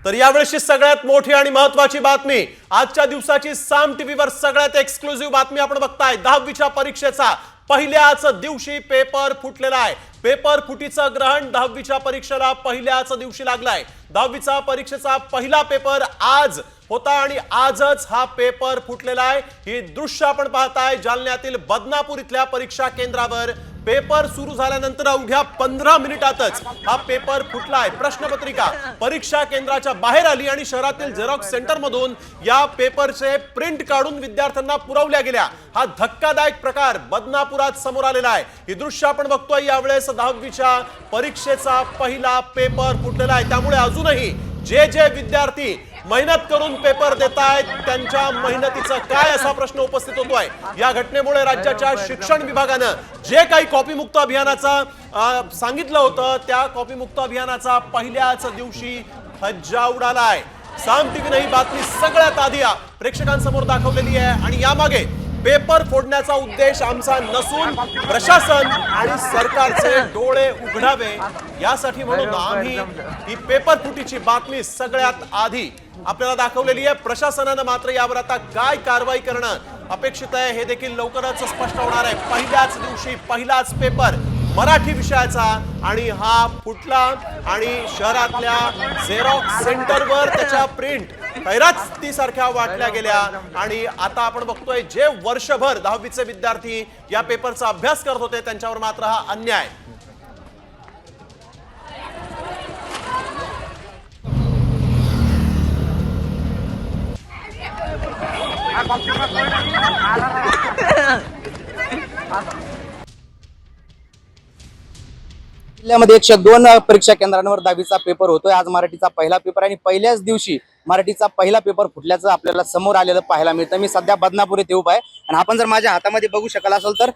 तर यावेळेची सगळ्यात मोठी आणि महत्त्वाची बातमी आजच्या दिवसाची साम टीव्हीवर सगळ्यात एक्सक्लुझिव्ह बातमी आपण बघताय। 10वीच्या परीक्षेचा पहिल्याच दिवशी पेपर फुटलेला आहे। पेपर फुटीचं ग्रहण 10वीच्या परीक्षेला पहिल्याच दिवशी लागलाय। 10वीचा परीक्षेचा पहिला पेपर आज होता आणि आजच हा पेपर फुटलेला आहे। ही दृश्य आपण पाहताय जालन्यातील बदनापूर इथल्या परीक्षा केंद्रावर पेपर सुरू झाल्यानंतर अवघ्या 15 मिनिटातच हा पेपर फुटलाय। प्रश्नपत्रिका परीक्षा केंद्राच्या बाहेर आली आणि शहरातील झेरॉक्स सेंटर मधून या पेपरचे प्रिंट काढून विद्यार्थ्यांना पुरवल्या गेल्या। हा धक्कादायक प्रकार बदनापुरात समोर आलेला आहे। ही दृश्य आपण बघतोय। यावेळेस 10वीच्या परीक्षेचा पहिला पेपर फुटलेला आहे। त्यामुळे अजूनही जे विद्यार्थी मेहनत करून पेपर देतायत त्यांच्या मेहनतीचा काय असा प्रश्न उपस्थित होतोय। या घटनेमुळे राज्याच्या शिक्षण विभागाने जे काही कॉपीमुक्त अभियानाचा सांगितलं होतं त्या कॉपीमुक्त अभियानाचा पहिल्याच दिवशी फज्जा उडालाय। साम टीव्हीने ही बातमी सगळ्यात आधी प्रेक्षकांसमोर दाखवलेली आहे आणि यामागे पेपर फोडण्याचा उद्देश आमचा नसून प्रशासन आणि सरकारचे डोळे उघडावे यासाठी म्हणून आम्ही ही पेपर फुटीची बातमी सगळ्यात आधी आपल्याला दाखवलेली आहे। प्रशासनाने मात्र यावर आता काय कारवाई करणं अपेक्षित आहे हे देखील लवकरच स्पष्ट होणार आहे। पहिल्याच दिवशी पहिलाच पेपर मराठी विषयाचा आणि हा फुटला आणि शहरातल्या झेरॉक्स सेंटरवर त्याच्या प्रिंट खैराती सारख्या वाटल्या गेल्या आणि आता आपण बघतोय जे वर्षभर 10वीचे विद्यार्थी या पेपरचा अभ्यास करत होते त्यांच्यावर मात्र हा अन्याय। जिल्ह्यामध्ये 102 परीक्षा केंद्रांवर 10वीचा पेपर होतोय। आज मराठीचा पहिला पेपर आणि पहिल्याच दिवशी मराठीचा पहिला पेपर फुटल्याचं आपल्याला समोर आलेलं पाहायला मिळतं। मी सध्या बदनापूर येथे उभा आहे आणि आपण जर माझ्या हातामध्ये बघू शकाल असेल तर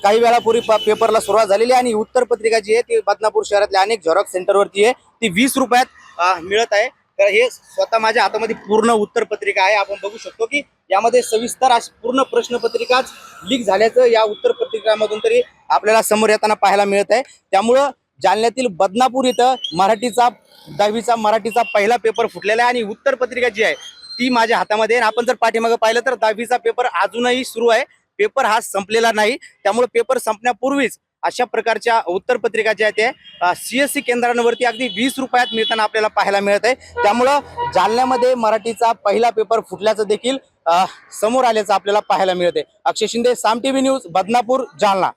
काही वेळापूर्वी पेपरला सुरुवात झालेली आहे आणि उत्तर पत्रिका जी आहे ती बदनापूर शहरातल्या अनेक झेरॉक्स सेंटरवरती आहे ती 20 रुपयात मिळत आहे। तर हे स्वतः माझ्या हातामध्ये पूर्ण उत्तर पत्रिका आहे। आपण बघू शकतो की यामध्ये सविस्तर अशी पूर्ण प्रश्नपत्रिकाच लीक झाल्याचं या उत्तर पत्रिकामधून तरी आपल्याला समोर येताना पाहायला मिळत आहे। त्यामुळं जालन्यातील बदनापूर इथं मराठीचा 10वीचा मराठीचा पहिला पेपर फुटलेला आहे आणि उत्तर पत्रिका जी आहे ती माझ्या हातामध्ये आहे। आपण जर पाठीमागे पाहिलं तर 10वीचा पेपर अजूनही सुरू आहे। पेपर हा संपलेला नाही। त्यामुळे पेपर संपण्यापूर्वीच अशा प्रकारच्या उत्तर पत्रिका ज्या आहेत त्या CSC केंद्रांवरती अगदी 20 रुपयात मिळताना आपल्याला पाहायला मिळत आहे। त्यामुळं जालन्यामध्ये मराठीचा पहिला पेपर फुटल्याचं देखील समोर आल्याचं आपल्याला पाहायला मिळत आहे। अक्षय शिंदे, साम टीव्ही न्यूज, बदनापूर, जालना।